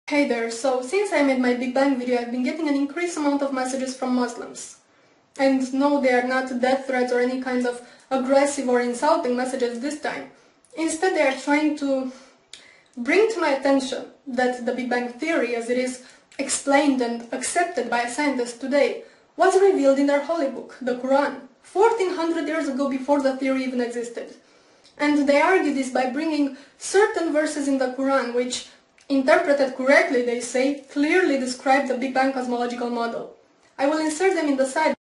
Hey there, so since I made my Big Bang video, I've been getting an increased amount of messages from Muslims. And no, they are not death threats or any kind of aggressive or insulting messages this time. Instead, they are trying to bring to my attention that the Big Bang theory, as it is explained and accepted by scientists today, was revealed in their holy book, the Quran, 1400 years ago before the theory even existed. And they argue this by bringing certain verses in the Quran which, interpreted correctly, they say, clearly describe the Big Bang cosmological model. I will insert them in the side.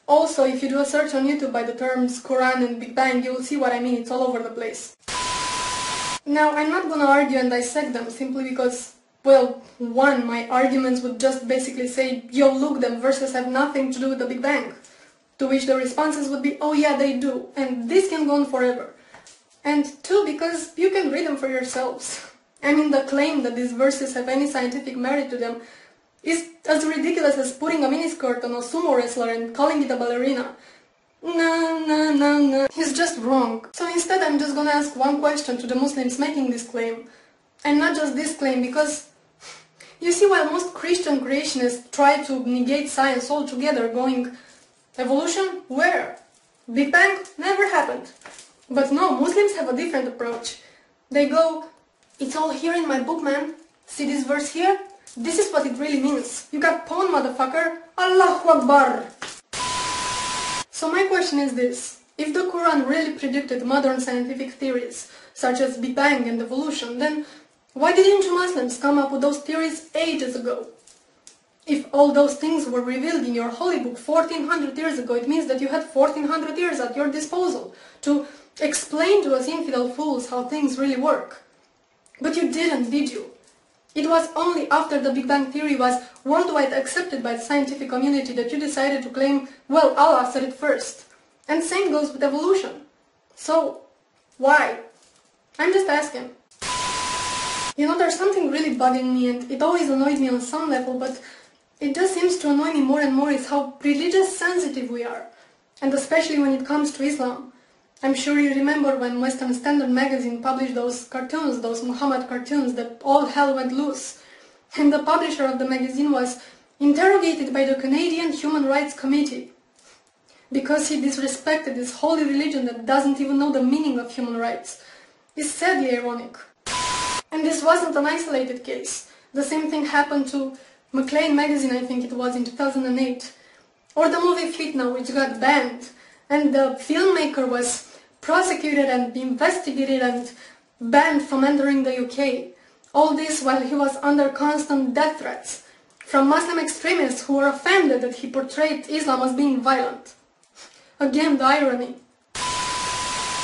Also, if you do a search on YouTube by the terms Quran and Big Bang, you will see what I mean, it's all over the place. Now, I'm not gonna argue and dissect them simply because, well, one, my arguments would just basically say, yo, look, them verses have nothing to do with the Big Bang. To which the responses would be, oh yeah, they do, and this can go on forever. And two, because you can read them for yourselves. I mean, the claim that these verses have any scientific merit to them is as ridiculous as putting a miniskirt on a sumo wrestler and calling it a ballerina. No, he's just wrong. So instead I'm just gonna ask one question to the Muslims making this claim. And not just this claim, because you see, while most Christian creationists try to negate science altogether, going, evolution? Where? Big Bang? Never happened. But no, Muslims have a different approach. They go, it's all here in my book, man. See this verse here? This is what it really means. You got pawn, motherfucker. Allahu Akbar. So my question is this. If the Quran really predicted modern scientific theories, such as Big Bang and evolution, then why didn't you Muslims come up with those theories ages ago? If all those things were revealed in your holy book 1400 years ago, it means that you had 1400 years at your disposal to explain to us infidel fools how things really work. But you didn't, did you? It was only after the Big Bang theory was worldwide accepted by the scientific community that you decided to claim, well, Allah said it first. And same goes with evolution. So, why? I'm just asking. You know, there's something really bugging me, and it always annoyed me on some level, but it just seems to annoy me more and more is how religious sensitive we are. And especially when it comes to Islam. I'm sure you remember when Western Standard magazine published those cartoons, those Muhammad cartoons, that all hell went loose. And the publisher of the magazine was interrogated by the Canadian Human Rights Committee because he disrespected this holy religion that doesn't even know the meaning of human rights. It's sadly ironic. And this wasn't an isolated case. The same thing happened to Maclean magazine, I think it was, in 2008. Or the movie Fitna, which got banned. And the filmmaker was prosecuted and investigated and banned from entering the UK. All this while he was under constant death threats from Muslim extremists who were offended that he portrayed Islam as being violent. Again, the irony.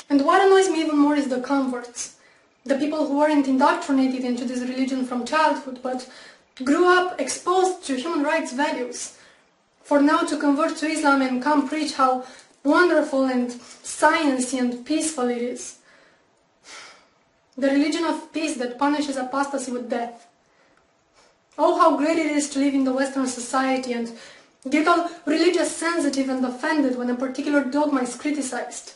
And what annoys me even more is the converts. The people who weren't indoctrinated into this religion from childhood, but grew up exposed to human rights values. For now to convert to Islam and come preach how wonderful and sciencey and peaceful it is. The religion of peace that punishes apostasy with death. Oh, how great it is to live in the Western society and get all religious sensitive and offended when a particular dogma is criticized.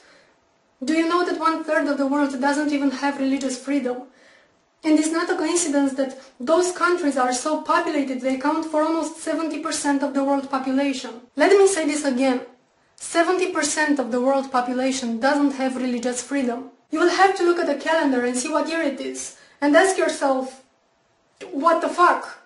Do you know that 1/3 of the world doesn't even have religious freedom? And it's not a coincidence that those countries are so populated, they account for almost 70% of the world population. Let me say this again. 70% of the world population doesn't have religious freedom. You will have to look at the calendar and see what year it is, and ask yourself, what the fuck?